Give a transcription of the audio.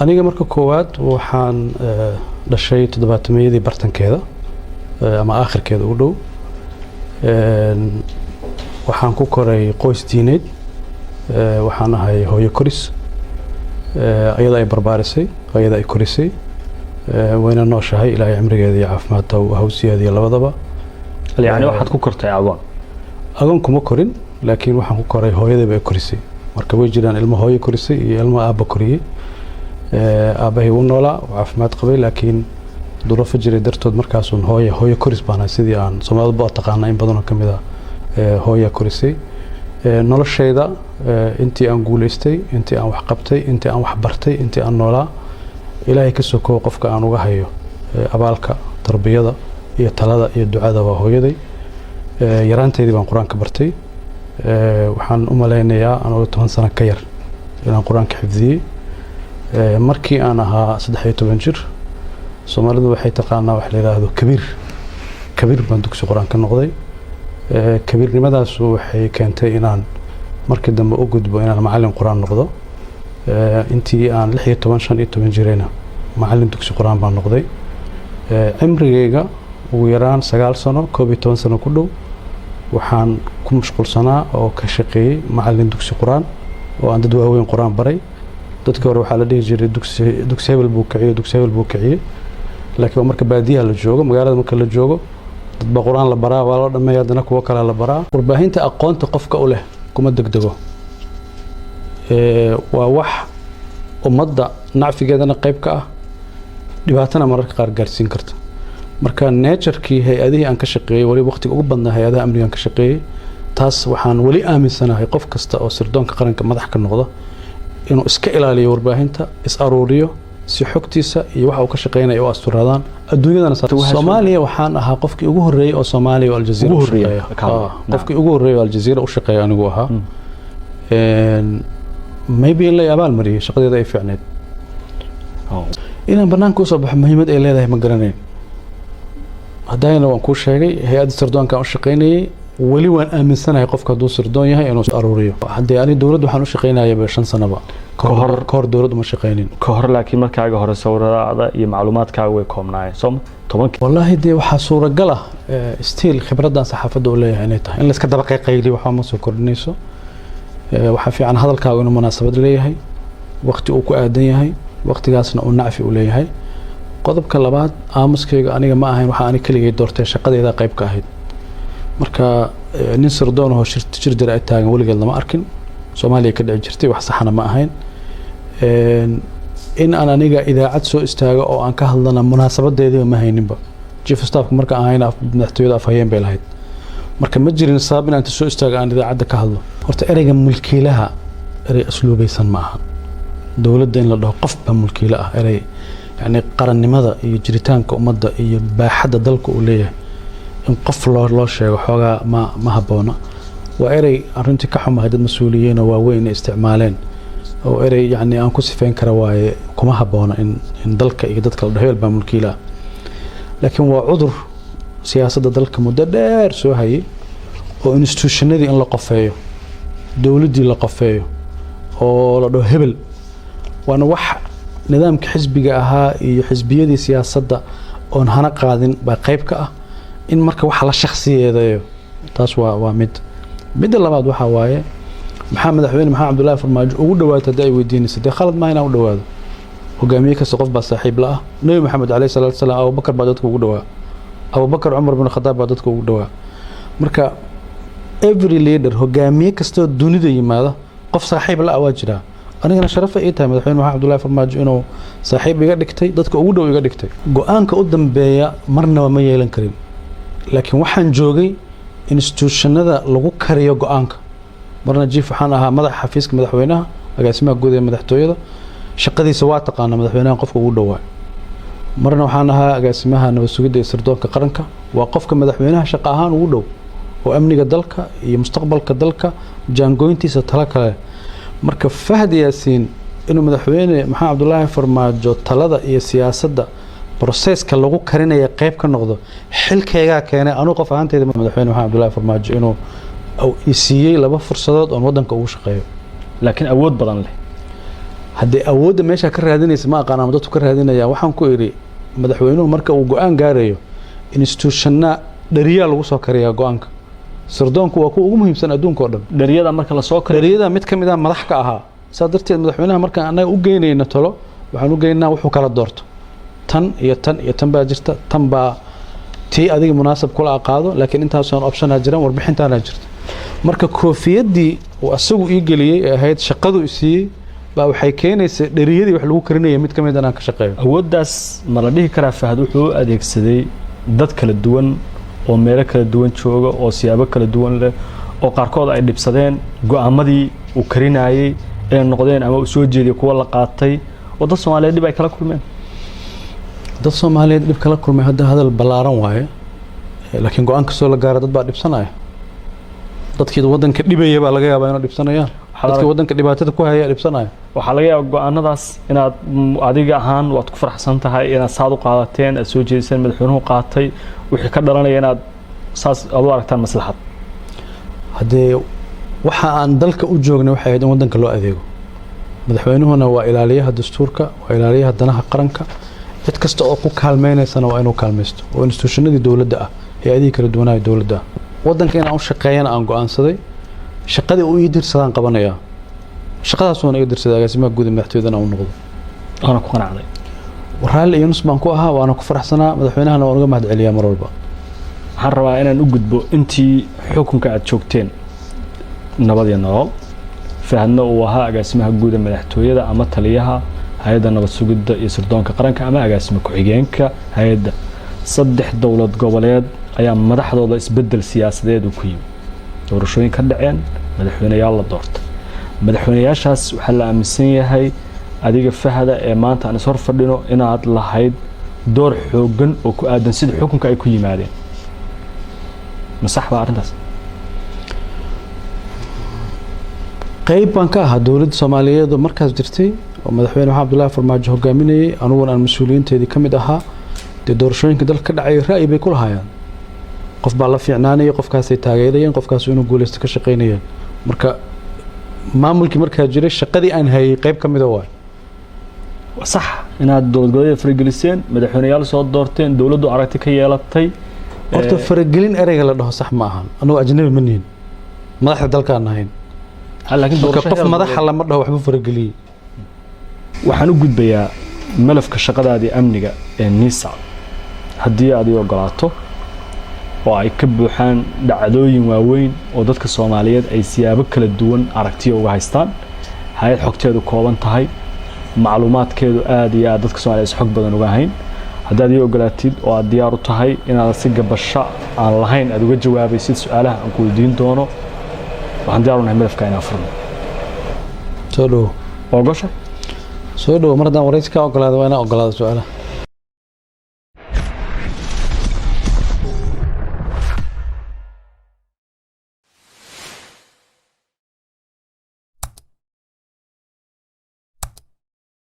aniga marka koowaad waxaan dhashay 700 bartankeeda ama aakhirkeeda u dhow waxaan ku koray qoys diineed waxaan ahay hooyo koris ayada ay barbaarisay ayada ay korisay wayna nooshahay ilaahay cimrigeeda iyo caafimaadka uu hawsiyeeda labadaba yani waxaad ku kortay agoon kuma korin laakiin waxaan ku koray hooyadayba ay korisay marka way jiraan ilmo hooyo korisay iyo ilmo aabba koriyay aabahay uu noolaa caafimaad qabay laakiin duruufo jiray dartood markaas uu hooyo koris baana sidii aan Soomaalidu taqaanaa in badan oo kamid ah hooyo korisay noloshayda intii aan guuleystay intii aan wax qabtay intii aan wax bartay intii aan noolaa ilaahay ka soo koob qofka aan uga hayo abaalka tarbiyada iyo talada iyo ducada waa hooyaday yaraanteedii baan quraanka bartay waxaan u maleynayaa anoo 10 sano ka yar inaan quraanka xifdiyay markii aan ahaa 13 jir Soomaalidu waxay taqaanaa wax la yiraahdo kabiir baan dugsi quraan ka noqday kabiirnimadaas waxay keentay inaan markii dambe u gudbo inaan macallin quraan noqdo intii aan 15 jirayna macallin dugsi quraan baan noqday cimrigayga ugu yaraan 9 sano 12 sano ku dhow waxaan ku mashquulsanaa oo ka shaqeeyay macallin dugsi quraan oo aan dad waaweyn quraan baray dadka hore waxaa la dhihi jiray dugsi hebel buu kiciye laakiin marka baadiyaha la joogo magaalada marka la joogo dad ba quraan la baraa waa la dhameeyaa hadana kuwa kale la baraa warbaahinta aqoonta qofka u leh kuma degdego waa wax ummadda nacfigeedana qayb ka ah dhibaatana mararka qaar gaarsiin karta marka nature-kii hay'adihii aan ka shaqeeyay wali waqtiga ugu badnaa hay'adaha amniga aan ka shaqeeyay taas waxaan wali aaminsanahay qof kasta oo sirdoonka qaranka madax ka noqda inuu iska ilaaliyo warbaahinta is aruuriyo si xogtiisa iyo waxa uu ka shaqeynayo oo asturaadaan adduunyadana Soomaaliya waxaan ahaa qofkii ugu horeeyay oo Soomaaliya oo Al Jazeera u shaqeeya qofkii ugu horeeyay oo Al Jazeera u shaqeeya anigu ahaa maybe la abaal mariyay shaqadeeda ay fiicneed inaan banaanka u soo baxo muhiimad ay leedahay ma garanayn hadayna waan ku sheegay hay'adda sirdoonka u shaqeynayay wali waan aaminsanahay qofka hadduu sirdoon yahay inuu aruuriyo haddii ani dawladda waxaan u shaqeynayay 5 sanaba ka hor dawladdu ma shaqeynin ka hor laakiin markaaga hore sawirada iyo macluumaadkaaga way koobnaayeen soo 10 wallahi dee waxa suuragal ah stiil khibradan saxaafadda u leeyahay inay tahay in la iska daba qayqayli waxa ma soo kordhinayso waxa fiican hadalkaaga inuu munaasabad leeyahay waqti uu ku aadan yahay waqtigaasna uu nacfi u leeyahay qodobka labaad aamuskayga aniga ma ahayn waxa aan kaligay doortay shaqadeeda qayb ka ahayd marka nin sirdoon oo shir jira ay taagan waligeed lama arkin Soomaaliya ka dhici jirtay wax saxana ma ahayn in aan aniga idaacad soo istaago oo aan ka hadlana munaasabadeedii ma hayninba chief staff marka aan hayna madaxtooyada afhayeen bay lahayd marka ma jirin sabab in aan soo istaago aan idaacadda ka hadlo horta ereyga mulkiilaha erey asluubaysan ma aha dawladda in la dhaho qof ba mulkiila ah erey yani qarannimada iyo jiritaanka ummadda iyo baaxadda dalka uu leeyahay in qof loo sheego xoogaa ma haboona waa erey arrintii ka xumahay dad mas'uuliyiin oo waaweyn isticmaaleen oo erey yani aan ku sifeyn kara waaye kuma haboona in dalka iyo dadka la dhaho baa mulkiila laakiin waa cudur siyaasadda dalka muddo dheer soo hayay oo institutionadii in la qofeeyo dawladdii la qofeeyo oo la dhaho hebel waana wax nidaamka xisbiga ahaa iyo xisbiyadii siyaasadda oon hana qaadin baa qayb ka ah in marka waxa la shakhsiyeedayo taas waa mid labaad waxa waaye madaxweyne maxamed Cabdullaahi Farmaajo ugu dhawaatay haday weydiinayso de khalad ma inaan u dhawaado hogaamiye kasta qof baa saaxiib la ah nabi maxamed alayhi salaatu wasalaam Abu Bakar baa dadka ugu dhawaa Abu Bakar Umar bin Khattab baa dadka ugu dhawaa marka every leader hogaamiye kasta dunida yimaada qof saaxiib la ah waa jira anigana sharaf ay tahay madaxweyne maxamed Cabdullaahi Farmaajo inuu saaxiib iga dhigtay dadka ugu dhow iga dhigtay go'aanka u dambeeya marna ma yeelan karin laakiin waxaan joogay institutionada lagu kariyo go'aanka marna jiif waxaan ahaa madaxa xafiiska madaxweynaha agaasimaha guud ee madaxtooyada shaqadiisa waa taqaana madaxweynaha qofka ugu dhawaa marna waxaan ahaa agaasimaha nabad sugidda ee sirdoonka qaranka waa qofka madaxweynaha shaqo ahaan ugu dhow oo amniga dalka iyo mustaqbalka dalka jaangooyntiisa tala kale marka Fahad Yaasiin inuu madaxweyne maxamed Cabdullaahi Farmaajo talada iyo siyaasadda processka lagu karinaya qayb ka noqdo xilkayga keenay anu qof ahaanteeda madaxweyne maxamed Cabdullaahi Farmaajo inuu siiyay laba fursadood oo wadanka ugu shaqeeyo laakiin awood badan leh haddii awoodda meesha ka raadinaysa ma aqaan ama dadku ka raadinaya waxaan ku idhi madaxweynuhu marka uu go-aan gaarayo institutionna dhariyaa lagu soo kariyaa go-aanka sirdoonku waa kuwa ugu muhiimsan adduunka oo dhan dhariyada marka la soo kariyo dhariyada mid ka mid ah madax ka ahaa saa darteed madaxweynaha markaan annaga u geynayna talo waxaan u geynaynaa wuxuu kala doorto tan iyo tan iyo tan baa jirta tan baa tii adiga munaasab kula qaado laakiin intaasoo optionaa jiran warbixintaana jirta marka koofiyadii uu asagu ii geliyey ee ahayd shaqadu i siiyey baa waxay keenaysaa dhariyadii wax lagu karinaya mid ka mid aan ka shaqeeyo awooddaas ma la dhihi karaa Fahad wuxuu u adeegsaday dad kala duwan oo meelo kala duwan jooga oo siyaabo kala duwan leh oo qaarkood ay dhibsadeen go'aamadii uu karinayay ee noqdeen ama uu soo jeediyay kuwa la qaatay oo dad Soomaaliyeed dib ay kala kulmeen dad Soomaaliyeed dib kala kulmay hadal ballaaran waaye laakiin go'aan kastoo la gaaro dad baa dhibsanaya dadkii wadanka dhibaya baa laga yaabaa inay dhibsanayaan dadkii wadanka dhibaatada ku haya dhibsanaya waxaa laga yaabaa go'aanadaas inaad adiga ahaan waad ku faraxsan tahay inaad saad u qaadateen aad soo jeediseen madaxweynuhu qaatay wixii ka dhalanaya inaad saas aad u aragtaan maslaxad haddee waxa aan dalka u joognay waxay ahayd in wadanka loo adeego madaxweynuhuna waa ilaaliyaha dastuurka waa ilaaliyaha danaha qaranka cid kasta oo ku kaalmeynaysana waa inuu kaalmaysto oo institutionadii dowladda ah hay-adihii kala duwanaayo dowladda ah wadanka inaan u shaqeeyana aan go'aansaday shaqadii uu ii dirsadaan qabanayaa shaqadaasuuna ii dirsaday agaasimaha guud ee madaxtooyadana uu noqdo waana ku qanacday raalli iyo nus baan ku ahaa waana ku faraxsanaa madaxweynahana waan uga mahad celiyaa mar walba waxaan rabaa inaan u gudbo intii xukunka aad joogteen nabad iyo nolol Fahadna uu ahaa agaasimaha guud ee madaxtooyada ama taliyaha hay'adda nabad sugidda iyo sirdoonka qaranka ama agaasima ku-xigeenka hay'adda saddex dowlad goboleed ayaa madaxdooda isbedel siyaasadeed ku yimid doorashooyin ka dhaceen madaxweynayaal la doortay madaxweynayaashaas waxaa la aaminsan yahay adiga Fahada ee maanta aan soo fadhino inaad lahayd door xoogan oo ku aadan sida xukunka ay ku yimaadeen masaxba arintaas qayb baan ka ahaa dowladda Soomaaliyeed oo markaas jirtay oo madaxweyne Maxamed Abdullaahi Farmaajo hogaaminayay aniguna aan mas'uuliyiinteedii ka mid ahaa doorashooyinka dalka ka dhacay ra'yi bay ku lahaayeen qof baa la fiicnaanayay qofkaasay taageerayeen qofkaas inuu guuleysto ka shaqeynayeen marka maamulkii markaa jiray shaqadii aan hayay qayb ka mid ah waay صح inaad dowladgoboleed farageliseen madaxweynayaal soo doorteen dowladdu aragti ka yeelatay horta faragelin ereyga la dhaho sax ma ahan anuu ajnabi ma nihin madaxda dalkaan ahayn laakiin qof madaxa lama dhaho waxba farageliyay waxaan u gudbayaa malafka shaqadaadii amniga ee NISA haddii aad ii ogolaato oo ay ka buuxaan dhacdooyin waaweyn oo dadka Soomaaliyeed ay siyaabo kala duwan aragtiyo uga haystaan hay'ad xogteedu kooban tahay macluumaadkeedu aad iyo aad dadka Soomaaliyeed xog badan uga hayn haddaad ii ogolaatid oo aad diyaar u tahay inaad si gabasho aan lahayn aad uga jawaabaysid su'aalaha aan ku weydiin doono waxaan diyaar u nahay malafka inaan furno soo dhow ogasha soo dhow mar haddaan waraysi ka ogolaado waa inaan ogolaado su'aalaha